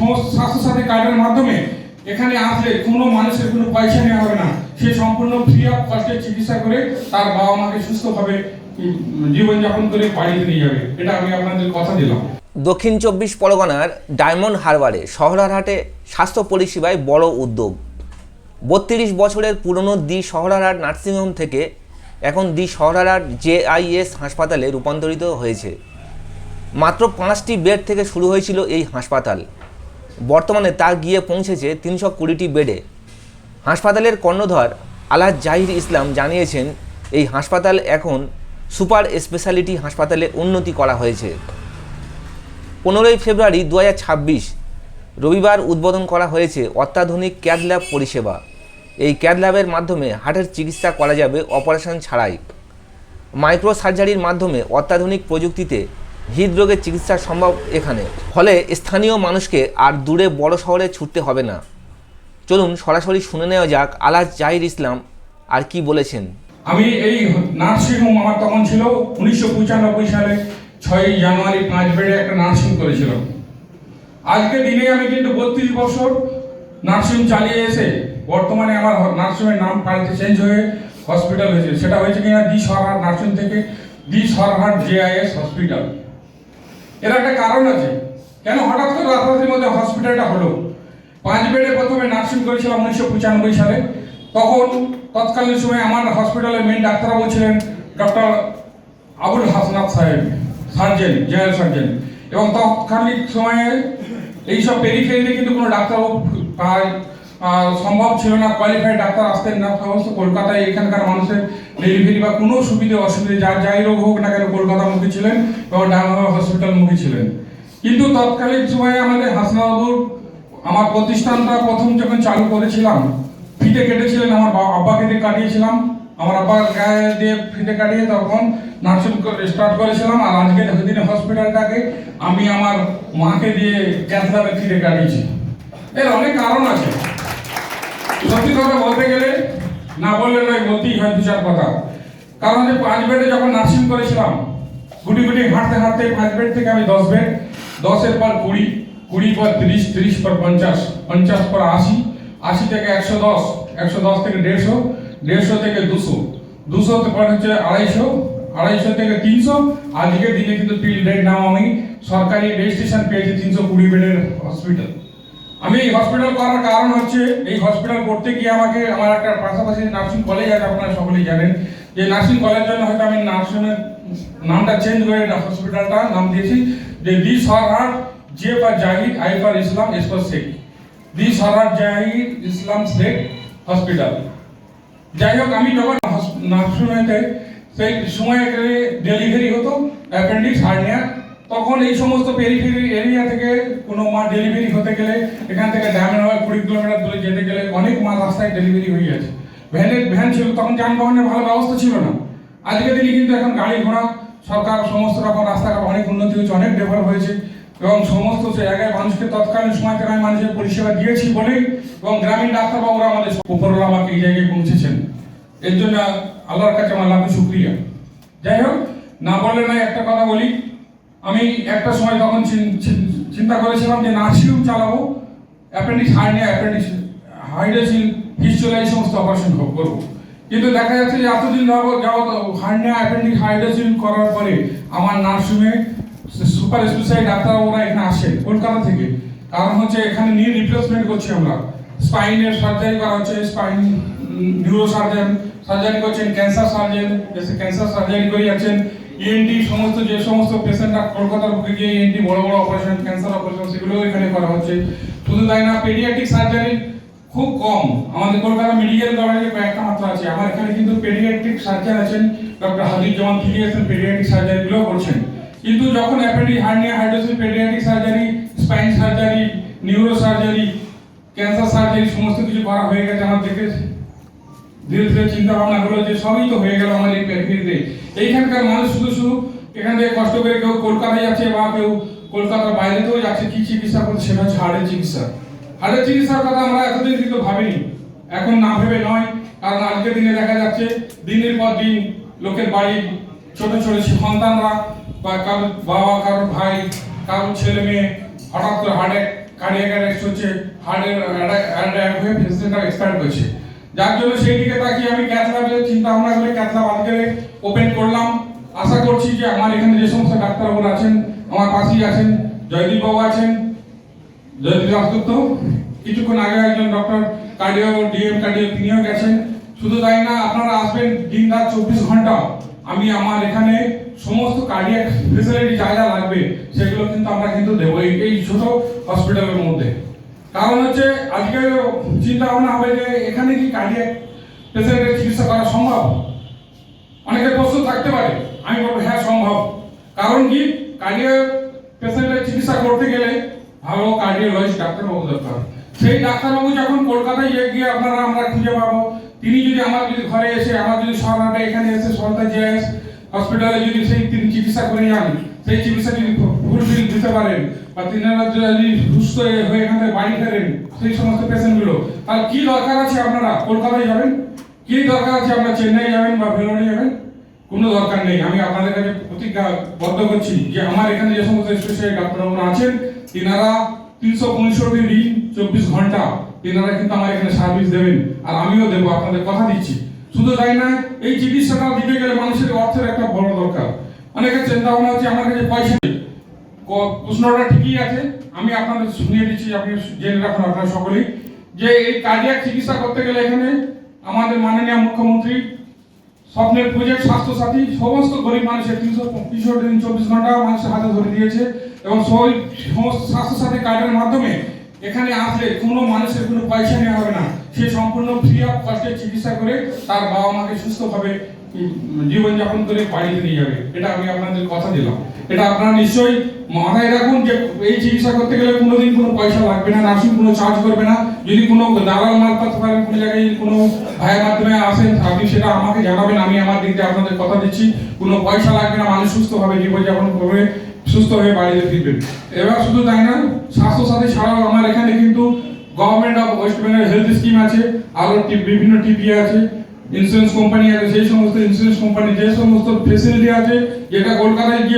সমস্ত স্বাস্থ্যসাথী কার্ডের মাধ্যমে এখানে আসলে কোনো মানুষের কোনো পয়সা নেওয়া হবে না, সে সম্পূর্ণ ফ্রি অফ কস্টে চিকিৎসা করে তার বাবা মাকে সুস্থভাবে জীবনযাপন করে বাড়িতে নিয়ে যাবে। এটা আমি আপনাদের কথা দিলাম। দক্ষিণ 24 পরগনার ডায়মন্ড হারবারে শহরারহাটে স্বাস্থ্য পরিষেবায় বড় উদ্যোগ। 32 বছরের পুরনো দি শহরারহাট নার্সিংহোম থেকে এখন দি শহরারহাট JIS হাসপাতালে রূপান্তরিত হয়েছে। মাত্র 5টি বেড থেকে শুরু হয়েছিল এই হাসপাতাল, বর্তমানে তা গিয়ে পৌঁছেছে 320টি বেডে। হাসপাতালের কর্ণধার আলহাজ জাহির ইসলাম জানিয়েছেন, এই হাসপাতাল এখন সুপার স্পেশালিটি হাসপাতালে উন্নতি করা হয়েছে। 15ই ফেব্রুয়ারি 2026 রবিবার উদ্বোধন করা হয়েছে অত্যাধুনিক ক্যাথ ল্যাব পরিষেবা। এই ক্যাথ ল্যাবের মাধ্যমে হার্টের চিকিৎসা করা যাবে অপারেশন ছাড়াই। মাইক্রো সার্জারির মাধ্যমে অত্যাধুনিক প্রযুক্তিতে হৃদরোগের চিকিৎসা সম্ভব এখানে, ফলে স্থানীয় মানুষকে আর দূরে বড় শহরে ছুটতে হবে না। চলুন সরাসরি শুনে নেওয়া যাক আলহাজ জাহির ইসলাম আর কি বলেছেন। আমি এই নার্সিংহোম আমার তখন ছিল 1995 সালে 6ই জানুয়ারি 5 বেডে একটা নার্সিং করেছিলাম। আজকে দিনে আমি কিন্তু 32 বছর নার্সিং চালিয়ে এসে বর্তমানে আমার নার্সিংয়ের নাম পাল্টে চেঞ্জ হয়ে হসপিটাল হয়েছে। সেটা হয়েছে কিনা দি শহরহাট নার্সিং থেকে দি শহরহাট JIS হসপিটাল। এর একটা কারণ আছে, কেন হঠাৎ করে রাতারাতির মধ্যে হসপিটালটা হলো। 5 বেডে প্রথমে নার্সিং করেছিলাম 1995 সালে। তখন তৎকালীন সময় আমার হসপিটালের মেন ডাক্তারবাবু ছিলেন ডক্টর আবুল হাসনাত সাহেব, সার্জেন, জেনারেল সার্জেন। এবং তৎকালীন সময়ে এইসব পেরিফেরিতে কিন্তু কোনো ডাক্তারবাবু সম্ভব ছিল না, কোয়ালিফাইড ডাক্তার আসতেন না। সমস্ত কলকাতায় এখানকার মানুষের ডেলিভারি বা কোনো অসুবিধে যাই রোগ হোক না কেন কলকাতামুখী ছিলেন এবং ঢাকা হসপিটালমুখী ছিলেন। কিন্তু তৎকালীন সময়ে আমাদের হাসনাবাবুর আমার প্রতিষ্ঠানটা প্রথম যখন চালু করেছিলাম, ফিতে কেটেছিলেন, আমার আব্বাকে দিয়ে কাটিয়েছিলাম। আমার আব্বার গায়ে দিয়ে ফিতে কাটিয়ে তখন নার্সিং স্টার্ট করেছিলাম। আর আজকে দিনে হসপিটালটাকে আমি আমার মাকে দিয়ে ক্যাথ ল্যাবে ফিতে কাটিয়েছি। এর অনেক কারণ আছে, সত্যি কথা বলতে গেলে না বললে নয়, বলতেই হয় 2-4 কথা। কারণ যে 5 বেডে যখন নার্সিং করেছিলাম, গুটি গুটি হাঁটতে হাঁটতে 5 বেড থেকে আমি 10 বেড, 10-এর পর 20, 20 পর 30, 30 পর 50, 50 পর 80, 80 থেকে 110, 110 থেকে 150, 150 থেকে 200, 200 পর হচ্ছে 250, 250 থেকে 300। আজকে দিনে কিন্তু টিল ডেট নাও আমি সরকারি রেজিস্ট্রেশন পেয়েছি 320 বেডের হসপিটাল। আমি এই হসপিটাল করার কারণ হচ্ছে, এই হসপিটাল করতে গিয়ে আমাকে আমার একটা পাশাপাশি নার্সিং কলেজ আছে, আপনারা সকলেই জানেন। যে নার্সিং কলেজের জন্য হয়তো আমি নার্সিংয়ের নামটা চেঞ্জ হয়ে হসপিটালটা নাম দিয়েছি যে the Shaharhat J for Zahid, I for Islam, S for Sheikh, the Shaharhat Zahid Islam Sheikh hospital. যাই হোক, আমি যখন নার্সিংহোমেতে সেই সময় ডেলিভারি হতো অ্যাপেন্ডিক্স, হার্নিয়া, তখন এই সমস্ত পেরিফেরি এরিয়া থেকে কোনো মা ডেলিভারি হতে গেলে এখান থেকে ডায়মন্ড হারবার 20 কিলোমিটার দূরে যেতে গেলে অনেক মা রাস্তায় ডেলিভারি হয়ে গেছে। ভ্যান ছিল, তখন যানবাহনের ভালো ব্যবস্থা ছিল না। আজকের দিনে কিন্তু এখন গাড়ি ঘোড়া, সরকার সমস্ত রকম রাস্তাঘাট অনেক উন্নতি হয়েছে, অনেক ডেভেলপ হয়েছে এবং সমস্ত জায়গায় মানুষকে তৎকালীন সময় থেকে আমি মানুষের পরিষেবা দিয়েছি বলেই এবং গ্রামীণ ডাক্তারবাবুরা আমাদের উপরওয়ালা আমাকে এই জায়গায় পৌঁছেছেন। এর জন্য আল্লাহর কাছে আমার লাখো শুকরিয়া। যাই হোক, না বললে নয়, একটা কথা বলি। আমি একটা সময় তখন চিন্তা করেছিলাম যে নার্সিং চালাবো, appendix hernia, appendix hydrocele, fistula, এই সমস্ত অপারেশন করবো। কিন্তু দেখা যাচ্ছে যে এতদিন যাবত হার্নিয়া, অ্যাপেন্ডিক্স, হাইড্রোসিল করার পরে আমার নার্সিংয়ে সুপার স্পেশালিটি ডাক্তারবাবুরা এখানে আসেন কলকাতা থেকে। কারণ হচ্ছে এখানে নি রিপ্লেসমেন্ট করছি আমরা, স্পাইনের সার্জারি করা হচ্ছে, স্পাইন নিউরো সার্জারি করছেন, ক্যান্সার সার্জন এসে ক্যান্সার সার্জারি করে যাচ্ছেন, ENT সমস্ত যে সমস্ত পেশেন্টরা কলকাতার বুকে গিয়ে ENT বড় বড় অপারেশন, ক্যান্সার অপারেশন, সেগুলো এখানে করা হচ্ছে। শুধু তাই না, পেডিয়াট্রিক সার্জারি খুব কম, আমাদের কলকাতা মেডিকেল কলেজে কয়েকটা মাত্র আছে। আমার এখানে কিন্তু পেডিয়াট্রিক সার্জন আছেন, ডক্টর হাবিব জামান তিনি আছেন, পেডিয়াট্রিক সার্জারিগুলো করছেন। কিন্তু যখন appendix hernia, hydrocele, paediatric surgery, spine surgery, neuro surgery, cancer surgery সমস্ত কিছু করা হয়ে গেছে, আমার দেখে ধীরে ধীরে চিন্তা ভাবনা হলো যে সবই তো হয়ে গেল আমার এই পেরিফেরিতে। এইখানকার মানুষ শুধু এখান থেকে কষ্ট করে কেউ কলকাতায় যাচ্ছে বা কেউ কলকাতার বাইরেতেও যাচ্ছে, কি চিকিৎসা করছে, সেটা হচ্ছে হার্টের চিকিৎসা। হার্টের চিকিৎসার কথা আমরা এতদিন কিন্তু ভাবিনি, এখন না ভেবে নয়। কারণ আজকের দিনে দেখা যাচ্ছে দিনের পর দিন লোকের বাড়ির ছোট ছোট সন্তানরা বা কারোর বাবা, কারোর ভাই, কারোর ছেলে মেয়ে হঠাৎ করে হার্ট কার্ডিয়াক অ্যারেস্ট হচ্ছে, হার্টের অ্যাটাক হয়ে পেশেন্টটা এক্সপায়ার করছে। যার জন্য সেই দিকে তাকিয়ে আমি ক্যাথ ল্যাবের চিন্তা ভাবনা করে ক্যাথ ল্যাব আজকে ওপেন করলাম। আশা করছি যে আমার এখানে যে সমস্ত ডাক্তারবাবু আছেন, আমার পাশেই আছেন, জয়দীপ বাবু আছেন, জয়দীপ দাসগুপ্ত, কিছুক্ষণ আগে একজন ডক্টর কার্ডিও ডিএম কার্ডিও তিনিও গেছেন। শুধু তাই না, আপনারা আসবেন দিন রাত 24 ঘন্টা। আমি আমার এখানে সমস্ত কার্ডিয়াক ফেসিলিটি যা যা লাগবে সেগুলো কিন্তু আমরা কিন্তু দেবো এই ছোট হসপিটালের মধ্যে। কারণ হচ্ছে আজকে চিন্তা ভাবনা হবে যে এখানে কি কার্ডিয়াক পেশেন্টের চিকিৎসা করা সম্ভব? অনেকের প্রশ্ন থাকতে পারে, আমি বলবো হ্যাঁ সম্ভব। কারণ কি, কার্ডিয়াক পেশেন্টের চিকিৎসা করতে গেলে ভালো কার্ডিওলজিস্ট ডাক্তারবাবু দরকার। সেই ডাক্তারবাবু যখন কলকাতায় গিয়ে আমরা খুঁজে পাবো, তিনি যদি আমার যদি ঘরে এসে আমার যদি সরকারে এখানে এসে সরকার জিএস হসপিটালে যদি তিনি চিকিৎসা করে যান, সেই চিকিৎসা যদি ফুলফিল দিতে পারেন, বা তিনারা যদি সুস্থ হয়ে এখানে বাড়ি ফেরেন সেই সমস্ত পেশেন্টগুলো, তাহলে কি দরকার আছে আপনারা কলকাতায় যাবেন? কি দরকার আছে আপনারা চেন্নাই যাবেন বা ভেলোরে যাবেন? কোনো দরকার নেই। আমি আপনাদের কাছে প্রতিজ্ঞাবদ্ধ করছি যে আমার এখানে যে সমস্ত স্পেশালিস্ট ডাক্তারবাবুরা আছেন, তিনারা 365 দিন 24 ঘন্টা তিনারা কিন্তু আমার এখানে সার্ভিস দেবেন, আর আমিও দেবো, আপনাদের কথা দিচ্ছি। শুধু তাই না, এই চিকিৎসাটা দিতে গেলে মানুষের অর্থের একটা বড় দরকার। অনেকের চিন্তা ভাবনা হচ্ছে আমার কাছে পয়সা নেই। প্রশ্নটা ঠিকই আছে, আমি আপনাদের শুনিয়ে দিচ্ছি, আপনি জেনে রাখুন আপনারা সকলেই, যে এই কার্ডিয়াক চিকিৎসা করতে গেলে এখানে আমাদের মাননীয় মুখ্যমন্ত্রী স্বপ্নের প্রজেক্ট স্বাস্থ্য সাথী সমস্ত গরিব মানুষের 365 দিন 24 ঘন্টা মানুষের হাতে ধরে দিয়েছে, এবং সমস্ত স্বাস্থ্য সাথী কার্ডের মাধ্যমে এখানে আসলে কোনো মানুষের কোনো পয়সা নেওয়া হবে না। সে সম্পূর্ণ ফ্রি অফ কস্টে চিকিৎসা করে তার বাবা মাকে সুস্থভাবে জীবনযাপন করে বাড়িতে নিয়ে যাবে। এটা আমি আপনাদের কথা দিলাম। এটা আপনারা নিশ্চয়ই মাথায় রাখুন যে এই চিকিৎসা করতে গেলে কোনোদিন কোনো পয়সা লাগবে না, নার্সিং কোনো চার্জ করবে না। যদি কোনো দালাল মারফত পারেন, কোনো জায়গায় কোনো ভাইয়ের মাধ্যমে আসেন, আপনি সেটা আমাকে জানাবেন, আমি আমার দিক থেকে আপনাদের কথা দিচ্ছি কোনো পয়সা লাগবে না, মানুষ সুস্থভাবে জীবনযাপন করবে, সুস্থ হয়ে বাড়িতে ফিরবেন। এবার শুধু তাই না, স্বাস্থ্য সাথী ছাড়াও আমার এখানে কিন্তু government of West Bengal health scheme আছে, আরো বিভিন্ন টিপি আছে, ইন্স্যুরেন্স কোম্পানি আছে, সেই সমস্ত ইন্স্যুরেন্স কোম্পানি যে সমস্ত ফেসিলিটি আছে, যেটা কলকাতায় গিয়ে